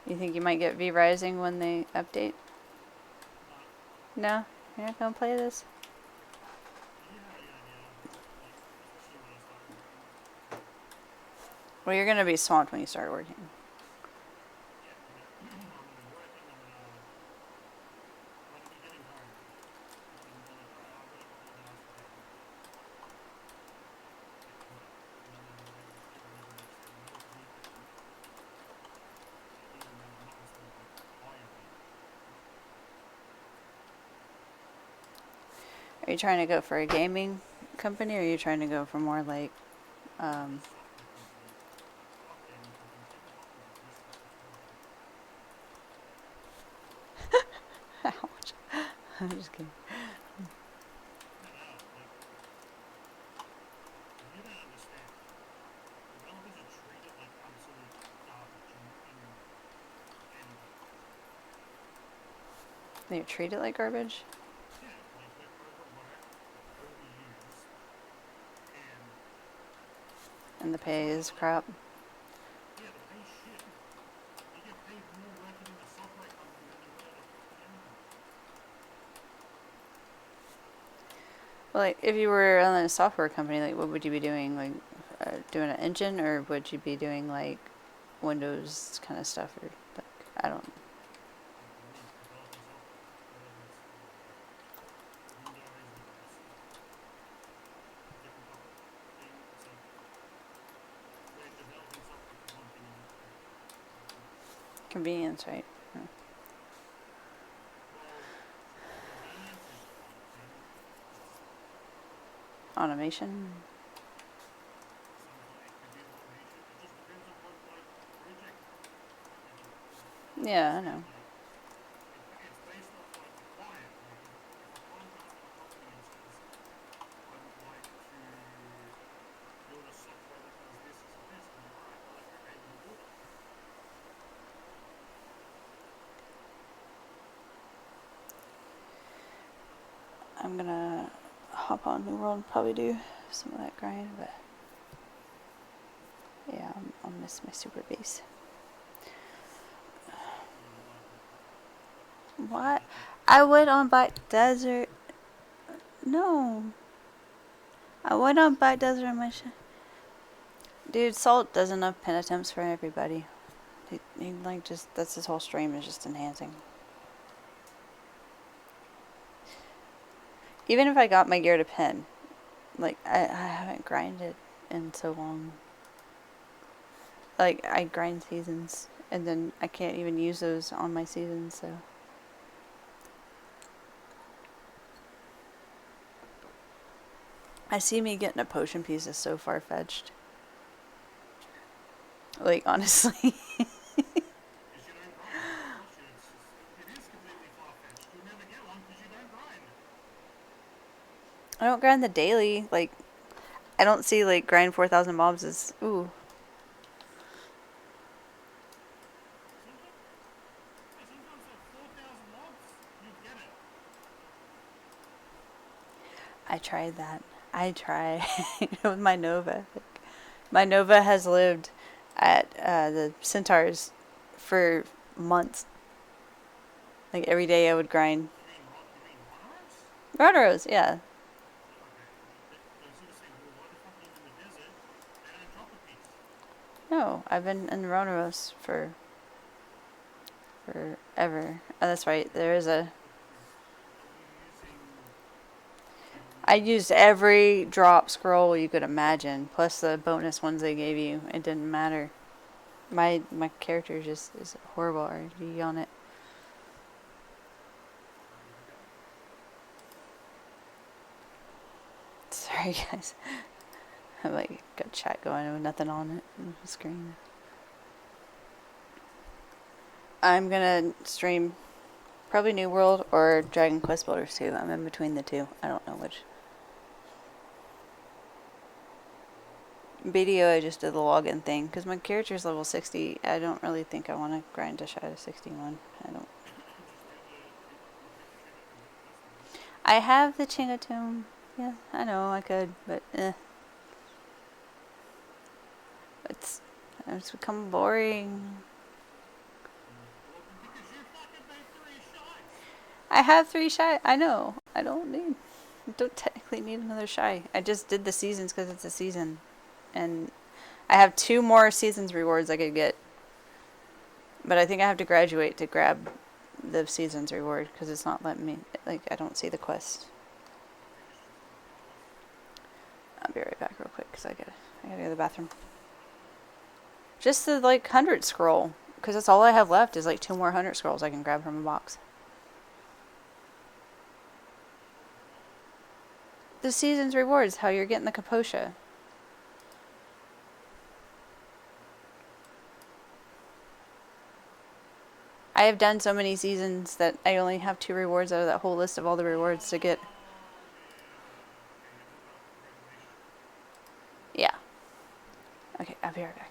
You think you might get V Rising when they update? No? You're not gonna play this? Well, you're gonna be swamped when you start working. Are you trying to go for a gaming company, or are you trying to go for more like, ouch. I'm just kidding. They treat it like garbage? And the pay is crap? Well, like, if you were on a software company, like, what would you be doing? Like, doing an engine, or would you be doing, like, Windows kind of stuff? Or, like, I don't... Convenience, right? Yeah. Automation? Yeah, I know. I'm gonna hop on New World and probably do some of that grind, but yeah, I'll miss my super base. What? I went on Black Desert. No. I went on Black Desert on my Dude, Salt does enough pin attempts for everybody. He like just, that's his whole stream, is just enhancing. Even if I got my gear to pin, like, I haven't grinded in so long. Like, I grind seasons, and then I can't even use those on my seasons, so. I see me getting a potion piece is so far-fetched. Like, honestly. I don't grind the daily, like, I don't see, like, grind 4,000 mobs as, ooh, I tried that. I try with my Nova. My Nova has lived at the Centaurs for months. Like every day I would grind. You mean Mars? Rotors, yeah. Okay. I was gonna say, well, why the fuck live in the desert and Anthropopeaks? No, I've been in Roneros for forever. Oh, that's right. There is a. Are you using I used every drop scroll you could imagine, plus the bonus ones they gave you. It didn't matter. My character just is horrible RNG on it. Sorry, guys. I like got chat going with nothing on it on the screen. I'm gonna stream probably New World or Dragon Quest Builders 2. I'm in between the two. I don't know which. BDO, I just did the login thing because my character's level 60. I don't really think I want to grind to shy to 61. I don't. I have the Chingatomb. Yeah, I know I could, but it's become boring. because you fucking made 3 shots. I have 3 shy. I know. I don't technically need another shy. I just did the seasons because it's a season, and I have 2 more seasons rewards I could get. But I think I have to graduate to grab the seasons reward because it's not letting me. Like I don't see the quest. I'll be right back real quick because I gotta go to the bathroom. Just the 100 scroll because that's all I have left is 2 more 100 scrolls I can grab from a box. The season's rewards, how you're getting the Kaposha. I have done so many seasons that I only have 2 rewards out of that whole list of all the rewards to get. Yeah. Okay, I'll be right back.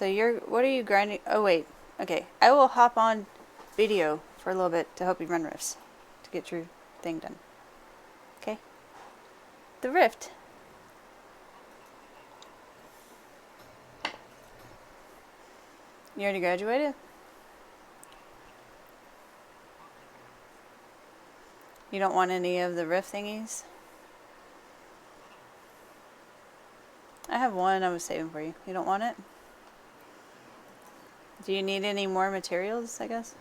So what are you grinding? Oh wait, okay. I will hop on video for a little bit to help you run rifts to get your thing done. Okay. The rift. You already graduated? You don't want any of the rift thingies? I have one I was saving for you. You don't want it? Do you need any more materials, I guess?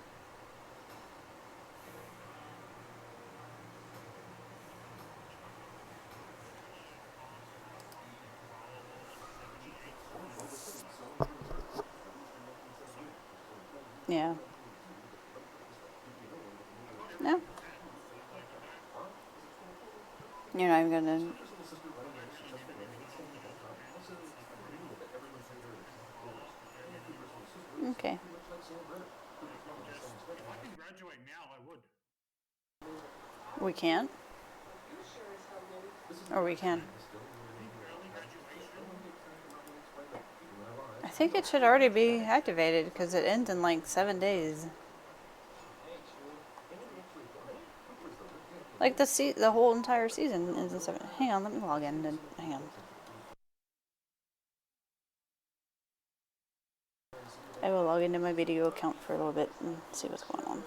Yeah. No? You're not even gonna... Okay. If I can graduate now, I would. We can't? Or we can? Early graduation. I think it should already be activated because it ends in like 7 days. Like the whole entire season ends in 7. Hang on, let me log in. Hang on. I will log into my video account for a little bit and see what's going on.